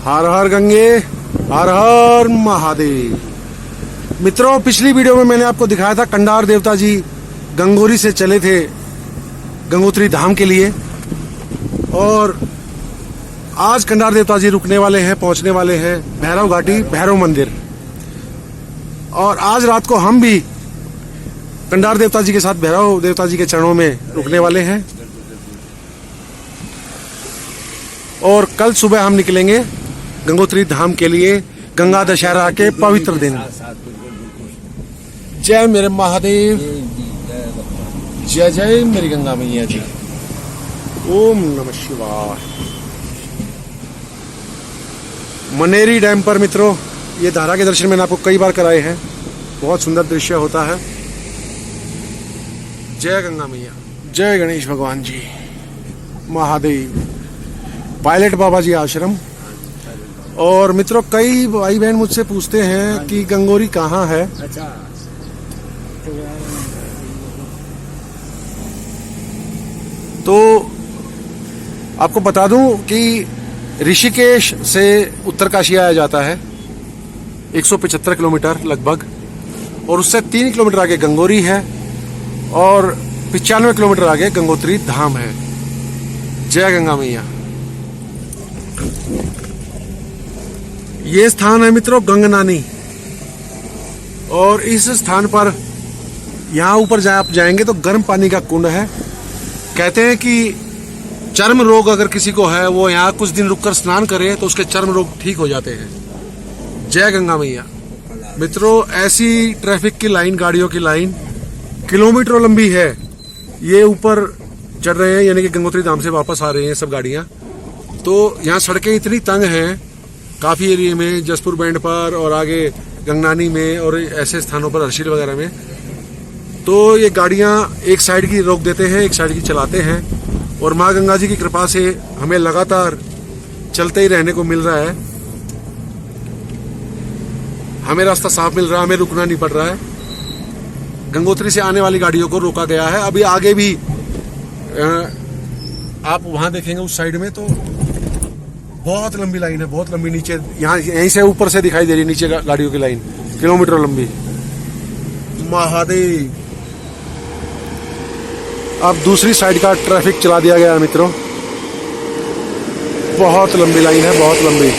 हर हर गंगे, हर हर महादेव। मित्रों, पिछली वीडियो में मैंने आपको दिखाया था कंडार देवता जी गंगोरी से चले थे गंगोत्री धाम के लिए, और आज कंडार देवता जी रुकने वाले हैं, पहुंचने वाले हैं भैरव घाटी भैरव मंदिर। और आज रात को हम भी कंडार देवता जी के साथ भैरव देवता जी के चरणों में रुकने वाले हैं, और कल सुबह हम निकलेंगे गंगोत्री धाम के लिए गंगा दशहरा के पवित्र दिन। जय मेरे महादेव, जय जय मेरी गंगा मैया जी। ओम नमः शिवाय। मनेरी डैम पर मित्रों ये धारा के दर्शन मैंने आपको कई बार कराए हैं, बहुत सुंदर दृश्य होता है। जय गंगा मैया, जय गणेश भगवान जी, महादेव। पायलट बाबा जी आश्रम। और मित्रों, कई भाई बहन मुझसे पूछते हैं कि गंगोरी कहाँ है। तो आपको बता दूं कि ऋषिकेश से उत्तरकाशी आया जाता है 175 किलोमीटर लगभग, और उससे 3 किलोमीटर आगे गंगोरी है, और 95 किलोमीटर आगे गंगोत्री धाम है। जय गंगा मैया। ये स्थान है मित्रों गंगनानी, और इस स्थान पर यहाँ ऊपर आप जाएंगे तो गर्म पानी का कुंड है। कहते हैं कि चर्म रोग अगर किसी को है, वो यहाँ कुछ दिन रुककर स्नान करे तो उसके चर्म रोग ठीक हो जाते हैं। जय गंगा मैया। मित्रों, ऐसी ट्रैफिक की लाइन, गाड़ियों की लाइन किलोमीटरों लंबी है। ये ऊपर चढ़ रहे हैं, यानी कि गंगोत्री धाम से वापस आ रहे हैं सब गाड़ियाँ। तो यहाँ सड़कें इतनी तंग हैं काफ़ी एरिया में, जसपुर बैंड पर और आगे गंगनानी में और ऐसे स्थानों पर, हर्षिल वगैरह में। तो ये गाड़ियाँ एक साइड की रोक देते हैं, एक साइड की चलाते हैं, और माँ गंगा जी की कृपा से हमें लगातार चलते ही रहने को मिल रहा है। हमें रास्ता साफ मिल रहा है, हमें रुकना नहीं पड़ रहा है। गंगोत्री से आने वाली गाड़ियों को रोका गया है। अभी आगे भी आप वहाँ देखेंगे उस साइड में तो बहुत लंबी लाइन है, बहुत लंबी। नीचे यहाँ यहीं से ऊपर से दिखाई दे रही है नीचे गाड़ियों की लाइन, किलोमीटर लंबी। महादेव। अब दूसरी साइड का ट्रैफिक चला दिया गया है मित्रों। बहुत लंबी लाइन है, बहुत लंबी।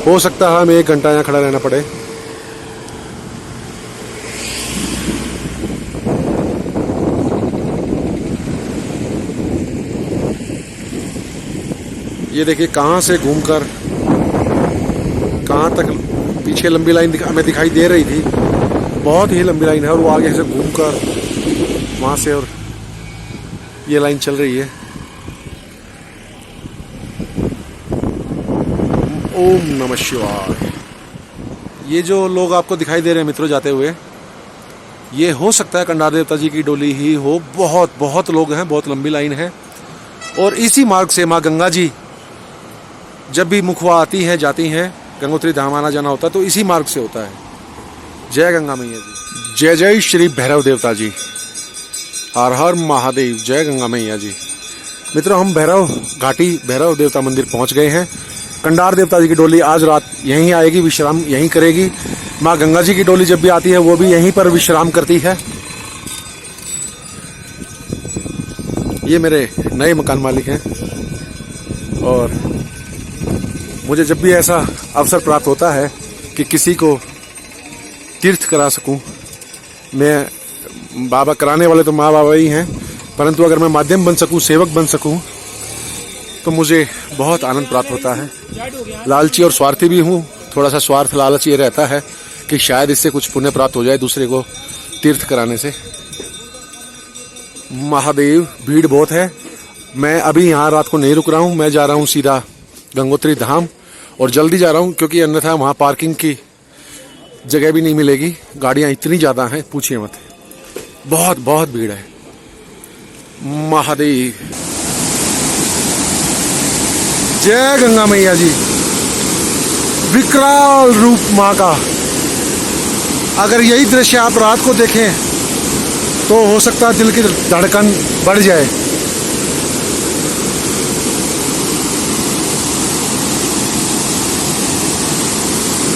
हो सकता है हमें 1 घंटा यहाँ खड़ा रहना पड़े। ये देखिए कहाँ से घूमकर कहाँ तक पीछे लंबी लाइन हमें दिखाई दे रही थी। बहुत ही लंबी लाइन है, और वो आगे से घूमकर वहाँ से और ये लाइन चल रही है। ओम नमः शिवाय। ये जो लोग आपको दिखाई दे रहे हैं मित्रों जाते हुए, ये हो सकता है कंडार देवता जी की डोली ही हो। बहुत बहुत लोग हैं, बहुत लंबी लाइन है। और इसी मार्ग से माँ गंगा जी जब भी मुखवा आती हैं, जाती हैं, गंगोत्री धाम आना जाना होता है तो इसी मार्ग से होता है। जय गंगा मैया जी। जय जय श्री भैरव देवता जी, हर हर महादेव। जय गंगा मैया जी। मित्रों, हम भैरव घाटी भैरव देवता मंदिर पहुंच गए हैं। कंडार देवता जी की डोली आज रात यहीं आएगी, विश्राम यहीं करेगी। माँ गंगा जी की डोली जब भी आती है वो भी यहीं पर विश्राम करती है। ये मेरे नए मकान मालिक हैं, और मुझे जब भी ऐसा अवसर प्राप्त होता है कि किसी को तीर्थ करा सकूं, मैं बाबा कराने वाले तो माँ बाबा ही हैं, परंतु अगर मैं माध्यम बन सकूं, सेवक बन सकूं, तो मुझे बहुत आनंद प्राप्त होता है। लालची और स्वार्थी भी हूं, थोड़ा सा स्वार्थ लालच ये रहता है कि शायद इससे कुछ पुण्य प्राप्त हो जाए दूसरे को तीर्थ कराने से। महादेव, भीड़ बहुत है। मैं अभी यहाँ रात को नहीं रुक रहा हूँ, मैं जा रहा हूँ सीधा गंगोत्री धाम, और जल्दी जा रहा हूँ क्योंकि अन्यथा वहाँ पार्किंग की जगह भी नहीं मिलेगी। गाड़ियाँ इतनी ज़्यादा हैं, पूछिए मत। बहुत बहुत भीड़ है। महादेव। जय गंगा मैया जी। विकराल रूप माँ का। अगर यही दृश्य आप रात को देखें तो हो सकता है दिल की धड़कन बढ़ जाए।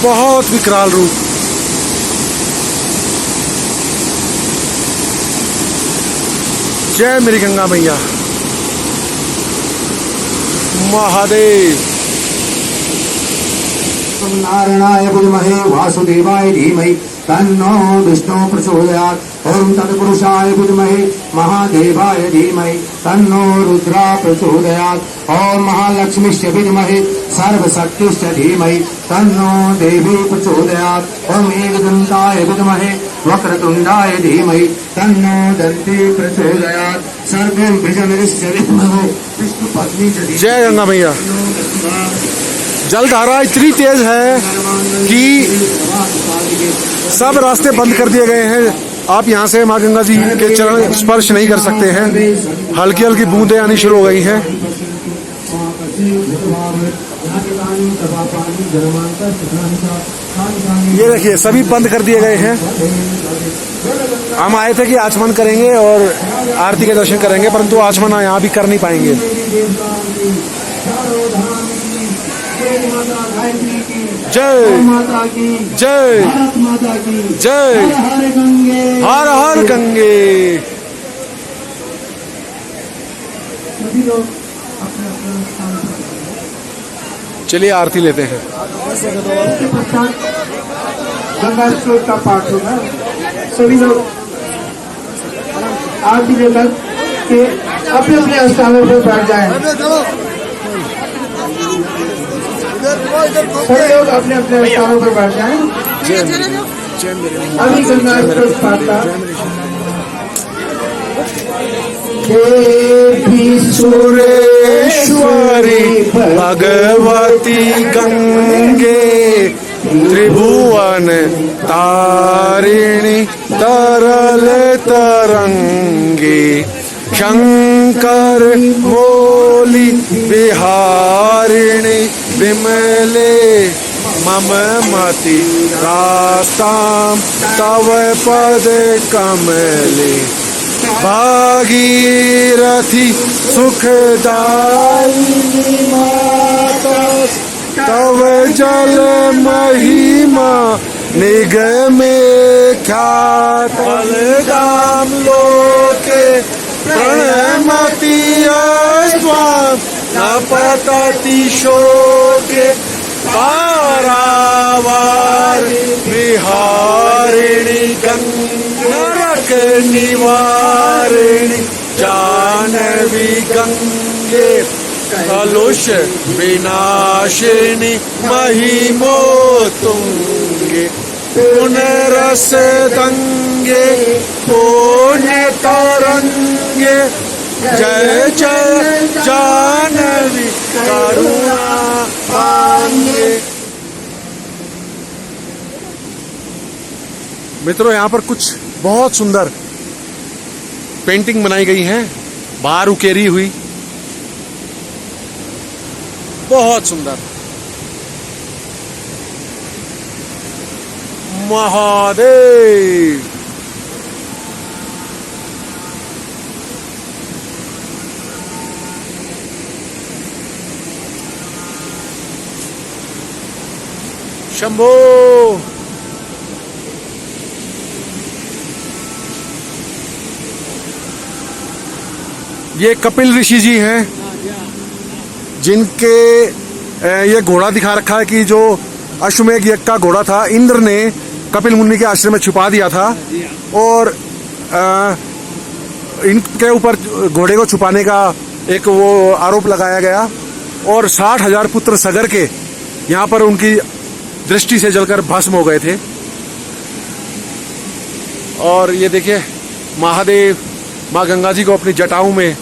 बहुत विकराल रूप। जय मेरी गंगा मैया, महादेव। नारायणाय विद्महे वासुदेवाय धीमहि तन्नो विष्णु प्रचोदयात्। ओम तत्पुरुषाय विद्महे महादेवाय धीमहि तन्नो रुद्रा प्रचोदयात्। ओम महालक्ष्मीश्च विद्महे सर्वशक्तिश्च धीमहि तन्नो देवी प्रचोदयात्। ओम एकदन्ताय विद्महे वक्रतुण्डाय धीमहि तन्नो दन्ती प्रचोदयात्। सर्वं बीजनिश्च विद्महे विष्णुपत्नी च धीमहि। जय गंगा मैया। जलधारा इतनी तेज है कि सब रास्ते बंद कर दिए गए हैं। आप यहाँ से माँ गंगा जी के चरण स्पर्श नहीं कर सकते हैं। हल्की हल्की बूंदें आनी शुरू हो गई हैं। ये देखिए सभी बंद कर दिए गए हैं। हम आए थे कि आचमन करेंगे और आरती के दर्शन करेंगे, परंतु आचमन यहाँ भी कर नहीं पाएंगे। जय माता की जय भारत माता की जय। हर गंगे हर हर गंगे। सभी लोग अपने अपने स्थान पर। चलिए आरती लेते हैं। इसके पश्चात गंगा स्रोत का पाठ होगा। सभी लोग आरती लेकर के अपने अपने स्थानों पर बैठ जाएं। सभी लोग अपने अपने स्थानों पर बैठ जाएं। अभी गंगा स्रोत पाठ का देवी सुरेश्वरी भगवती गंगे त्रिभुवन तारिणी तरल तरंगे शंकर मोली विहारिणी विमले मम मति रास्तां तव पद कमले भागीरथी सुखदायिनी माता तव जल महिमा निगमे ख्यात बलदाम लोके प्रणमति स्वाम न पतति शोके पारावार विहारिणी नरक निवारिणी जानवी गंगे कलुष विनाशिनी महिमो तुंगे पुनरस दंगे पुण्य तरंगे जय जय जानवी करुणा पांगे। मित्रों यहाँ पर कुछ बहुत सुंदर पेंटिंग बनाई गई हैं, बाहर उकेरी हुई, बहुत सुंदर। महादेव। शंभो। ये कपिल ऋषि जी हैं जिनके ये घोड़ा दिखा रखा है कि जो अश्वमेध यज्ञ का घोड़ा था इंद्र ने कपिल मुनि के आश्रम में छुपा दिया था और इनके ऊपर घोड़े को छुपाने का एक वो आरोप लगाया गया और 60,000 पुत्र सगर के यहाँ पर उनकी दृष्टि से जलकर भस्म हो गए थे। और ये देखिए महादेव माँ गंगा जी को अपनी जटाओं में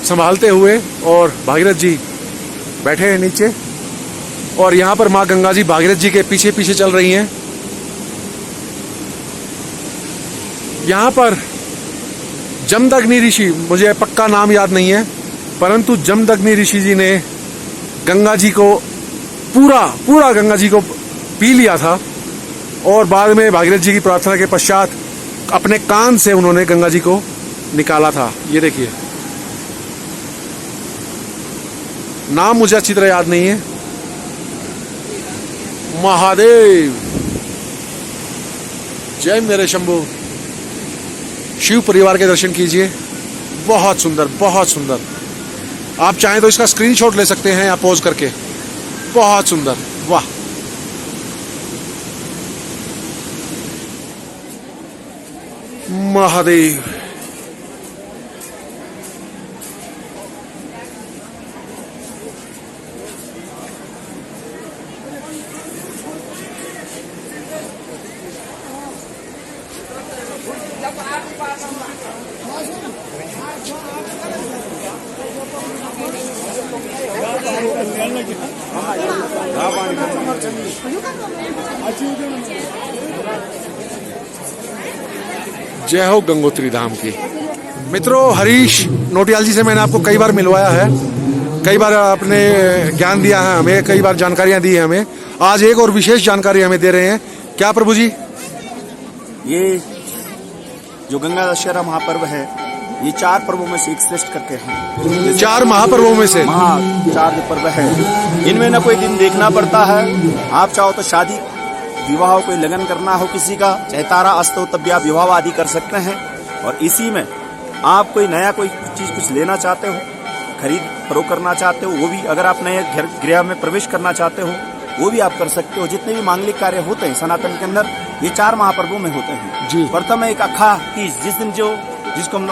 संभालते हुए और भागीरथ जी बैठे हैं नीचे और यहाँ पर माँ गंगा जी भागीरथ जी के पीछे पीछे चल रही हैं। यहाँ पर जमदग्नि ऋषि, मुझे पक्का नाम याद नहीं है, परंतु जमदग्नि ऋषि जी ने गंगा जी को पूरा गंगा जी को पी लिया था और बाद में भागीरथ जी की प्रार्थना के पश्चात अपने कान से उन्होंने गंगा जी को निकाला था। ये देखिए, नाम मुझे अच्छी तरह याद नहीं है। महादेव। जय मेरे शंभू। शिव परिवार के दर्शन कीजिए, बहुत सुंदर, बहुत सुंदर। आप चाहें तो इसका स्क्रीनशॉट ले सकते हैं या पॉज करके। बहुत सुंदर, वाह। महादेव। जय हो गंगोत्री धाम की। मित्रों, हरीश नोटियाल जी से मैंने आपको कई बार मिलवाया है, कई बार अपने ज्ञान दिया है हमें, कई बार जानकारियां दी है हमें। आज एक और विशेष जानकारी हमें दे रहे हैं। क्या प्रभु जी? ये जो गंगा दशहरा महापर्व है, ये 4 पर्वों में से एक श्रेष्ठ करते हैं। 4 महापर्वों में से 4 जो पर्व है, इनमें न कोई दिन देखना पड़ता है। आप चाहो तो शादी विवाह कोई लगन करना हो किसी का, चाहे तारा अस्त हो, तब भी आप विवाह आदि कर सकते हैं। और इसी में आप कोई नया कोई चीज कुछ लेना चाहते हो, खरीद फरोख्त करना चाहते हो, वो भी अगर आप नए घर गृह में प्रवेश करना चाहते हो, वो भी आप कर सकते हो। जितने भी मांगलिक कार्य होते हैं सनातन के अंदर, ये 4 महापर्वों में होते हैं जी। प्रथम एक अखा तीज, जिस दिन जिसको हम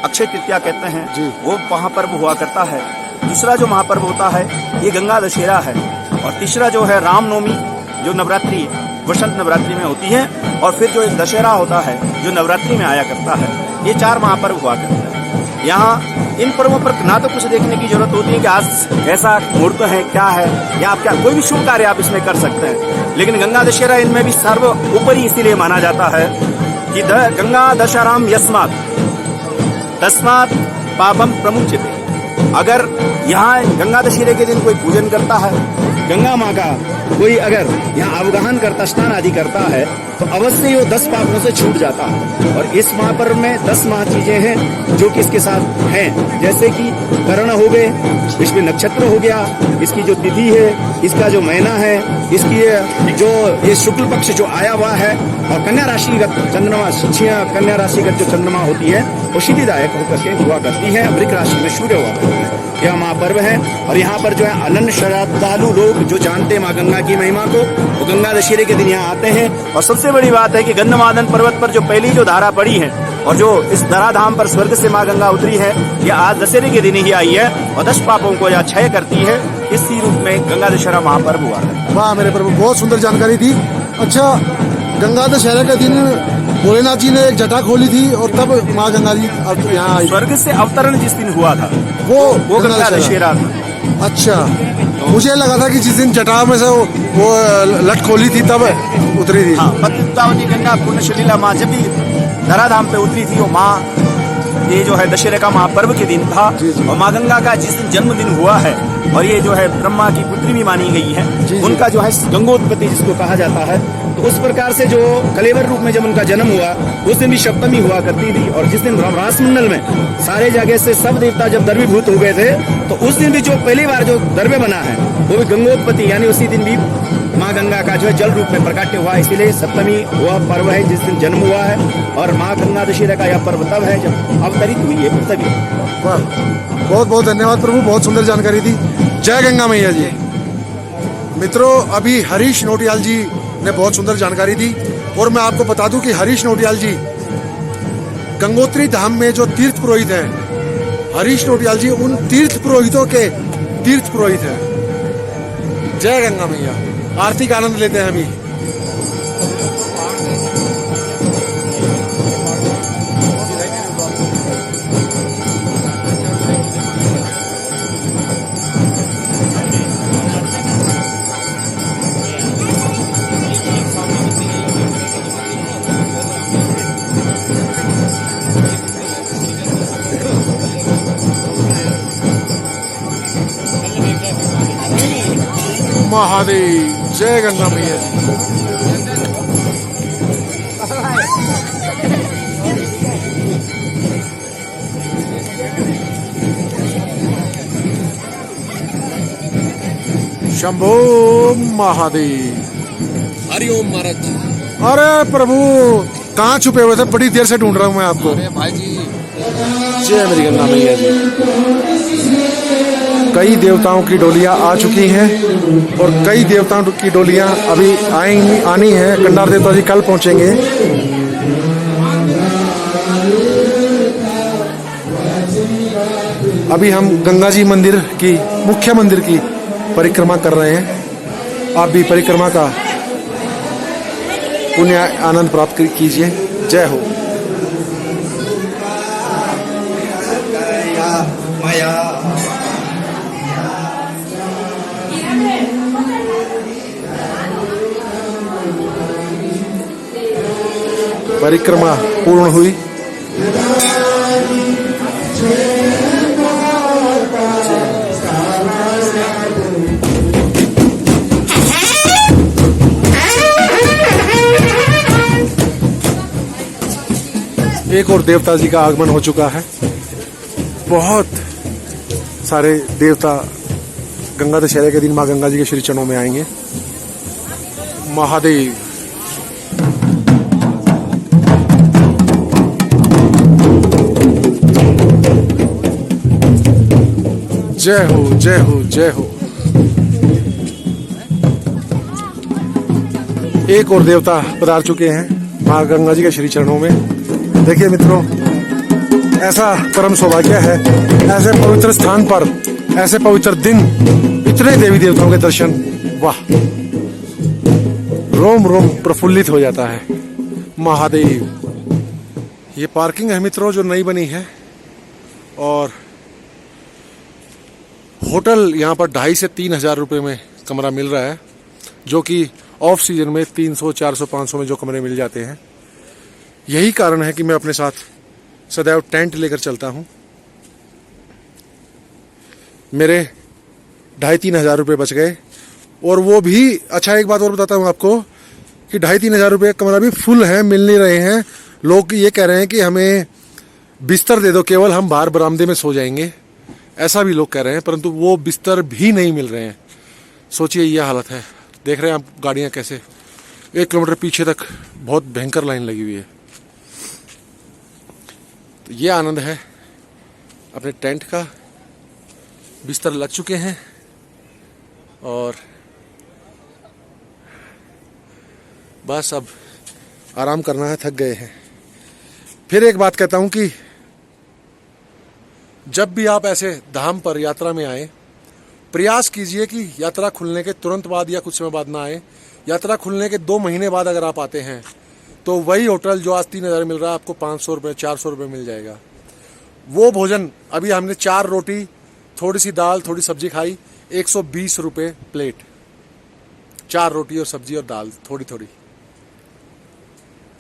अक्षय तृतीया कहते हैं जी, वो महापर्व हुआ करता है। दूसरा जो महापर्व होता है ये गंगा दशहरा है। और तीसरा जो है रामनवमी, जो नवरात्रि वसंत नवरात्रि में होती है। और फिर जो एक दशहरा होता है जो नवरात्रि में आया करता है। ये 4 महापर्व हुआ करते हैं। यहाँ इन पर्वों पर ना तो कुछ देखने की जरूरत होती है कि आज ऐसा मुहूर्त है, क्या है, या आप क्या कोई भी शुभ कार्य आप इसमें कर सकते हैं। लेकिन गंगा दशहरा इनमें भी सर्वोपरि इसीलिए माना जाता है कि गंगा दशहराम यस्मात् तस्मात् पापम प्रमुच्यते। अगर यहाँ गंगा दशहरे के दिन कोई पूजन करता है, गंगा माँ का कोई अगर यहाँ अवगाहन करता, स्नान आदि करता है, तो अवश्य ही वो 10 पापों से छूट जाता है। और इस महापर्व में 10 महा चीजें हैं जो कि इसके साथ हैं, जैसे कि करण हो गए, इसमें नक्षत्र हो गया, इसकी जो तिथि है, इसका जो महीना है, इसकी जो ये शुक्ल पक्ष जो आया हुआ है, और कन्या राशिगत चंद्रमा, कन्या राशिगत जो चंद्रमा होती है वो सिद्धिदायक होकर के हुआ करती है। वृक राशि में सूर्य हुआ करते हैं। यह महापर्व है। और यहाँ पर जो है अनन्य श्रद्धालु लोग जो जानते हैं माँ गंगा की महिमा को, वो गंगा दशहरे के दिन यहाँ आते हैं। और सबसे बड़ी बात है कि गंधमादन पर्वत पर जो पहली जो धारा पड़ी है और जो इस धराधाम पर स्वर्ग से माँ गंगा उतरी है, यह आज दशहरे के दिन ही आई है और 10 पापों को यह क्षय करती है। इसी रूप में गंगा दशहरा महापर्व हुआ है। वाह मेरे प्रभु, बहुत सुंदर जानकारी थी। अच्छा, गंगा दशहरा के दिन भोलेनाथ जी ने एक जटा खोली थी और तब माँ गंगा जी यहाँ आई। स्वर्ग से अवतरण जिस दिन हुआ था वो गंगा दशहरा था। अच्छा, मुझे लगा था कि जिस दिन जटा में से वो लट खोली थी तब उतरी थी। हाँ, पद्मावती गंगा पुण्यशलीला माँ जब भी धराधाम पे उतरी थी, वो माँ ये जो है दशहरे का महापर्व के दिन था। और माँ गंगा का जिस दिन जन्मदिन हुआ है, और ये जो है ब्रह्मा की पुत्री भी मानी गई है, उनका जो है गंगोत्पत्ति जिसको कहा जाता है, तो उस प्रकार से जो कलेवर रूप में जब उनका जन्म हुआ, उस दिन भी सप्तमी हुआ करती थी। और जिस दिन रासमंडल में सारे जगह से सब देवता जब द्रवीभूत हो गए थे, तो उस दिन भी जो पहली बार जो द्रव्य बना है वो भी गंगोत्पत्ति, यानी उसी दिन भी माँ गंगा का जो है जल रूप में प्रकाट्य हुआ। इसीलिए सप्तमी वह पर्व है जिस दिन जन्म हुआ है। और माँ गंगा दशहरा का यह पर्व तब है जब अवतरित हुई है पृथ्वी। बहुत बहुत धन्यवाद प्रभु, बहुत सुंदर जानकारी थी। जय गंगा मैया जी। मित्रों, अभी हरीश नोटियाल जी ने बहुत सुंदर जानकारी दी। और मैं आपको बता दूं कि हरीश नोटियाल जी गंगोत्री धाम में जो तीर्थ पुरोहित है, हरीश नोटियाल जी उन तीर्थ पुरोहितों के तीर्थ पुरोहित है। जय गंगा मैया। आरती का आनंद लेते हैं अभी। महादेव। जय गंगा मैया जी। शंभो महादेव। हरिओम महाराज जी। अरे प्रभु कहाँ छुपे हुए थे, बड़ी देर से ढूंढ रहा हूँ मैं आपको। अरे भाई जी, जय मेरी गंगा मैया जी। कई देवताओं की डोलियां आ चुकी हैं और कई देवताओं की डोलियां अभी आनी है। कंडार देवता जी कल पहुंचेंगे। अभी हम गंगा जी मंदिर की, मुख्य मंदिर की परिक्रमा कर रहे हैं। आप भी परिक्रमा का पुण्य आनंद प्राप्त कीजिए। जय हो। परिक्रमा पूर्ण हुई। एक और देवता जी का आगमन हो चुका है। बहुत सारे देवता गंगा दशहरे के दिन मां गंगा जी के श्री चरणों में आएंगे। महादेव। जय हो जय हो जय हो। एक और देवता पधार चुके हैं मां गंगा जी के श्री चरणों में। देखिए मित्रों, ऐसा परम सौभाग्य है, ऐसे पवित्र स्थान पर, ऐसे पवित्र दिन, इतने देवी देवताओं के दर्शन, वाह, रोम रोम प्रफुल्लित हो जाता है। महादेव। ये पार्किंग है मित्रों जो नई बनी है और होटल यहाँ पर 2,500 से 3,000 रुपये में कमरा मिल रहा है, जो कि ऑफ सीजन में 300, 400, 500 में जो कमरे मिल जाते हैं। यही कारण है कि मैं अपने साथ सदैव टेंट लेकर चलता हूँ। मेरे 2,500-3,000 रुपये बच गए। और वो भी अच्छा, एक बात और बताता हूँ आपको कि 2,500-3,000 रुपये कमरा भी फुल है, मिल नहीं रहे हैं। लोग ये कह रहे हैं कि हमें बिस्तर दे दो, केवल हम बाहर बरामदे में सो जाएंगे, ऐसा भी लोग कह रहे हैं, परंतु वो बिस्तर भी नहीं मिल रहे हैं। सोचिए यह हालत है। देख रहे हैं आप गाड़ियाँ कैसे 1 किलोमीटर पीछे तक बहुत भयंकर लाइन लगी हुई है। तो ये आनंद है अपने टेंट का। बिस्तर लग चुके हैं और बस अब आराम करना है, थक गए हैं। फिर एक बात कहता हूं कि जब भी आप ऐसे धाम पर यात्रा में आए, प्रयास कीजिए कि यात्रा खुलने के तुरंत बाद या कुछ समय बाद ना आए। यात्रा खुलने के 2 महीने बाद अगर आप आते हैं तो वही होटल जो आज 3,000 मिल रहा है आपको 500 रुपये, 400 रुपये मिल जाएगा। वो भोजन, अभी हमने 4 रोटी, थोड़ी सी दाल, थोड़ी सब्जी खाई, 120 रुपये प्लेट। 4 रोटी और सब्जी और दाल थोड़ी थोड़ी,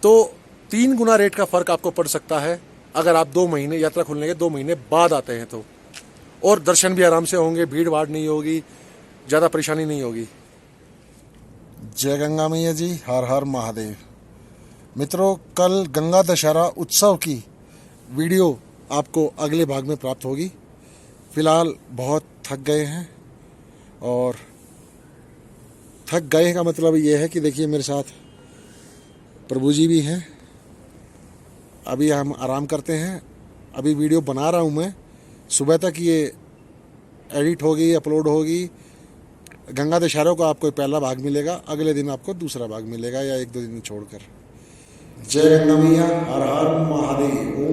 तो 3 गुना रेट का फर्क आपको पड़ सकता है अगर आप 2 महीने, यात्रा खुलने के 2 महीने बाद आते हैं तो। और दर्शन भी आराम से होंगे, भीड़ भाड़ नहीं होगी, ज़्यादा परेशानी नहीं होगी। जय गंगा मैया जी, हर हर महादेव। मित्रों, कल गंगा दशहरा उत्सव की वीडियो आपको अगले भाग में प्राप्त होगी। फिलहाल बहुत थक गए हैं, और थक गए का मतलब ये है कि देखिए मेरे साथ प्रभु जी भी हैं। अभी हम आराम करते हैं। अभी वीडियो बना रहा हूँ मैं, सुबह तक ये एडिट होगी, अपलोड होगी। गंगा दशहरा को आपको पहला भाग मिलेगा, अगले दिन आपको दूसरा भाग मिलेगा, या 1-2 दिन छोड़कर। जय गंगा मैया, हर हर महादेव।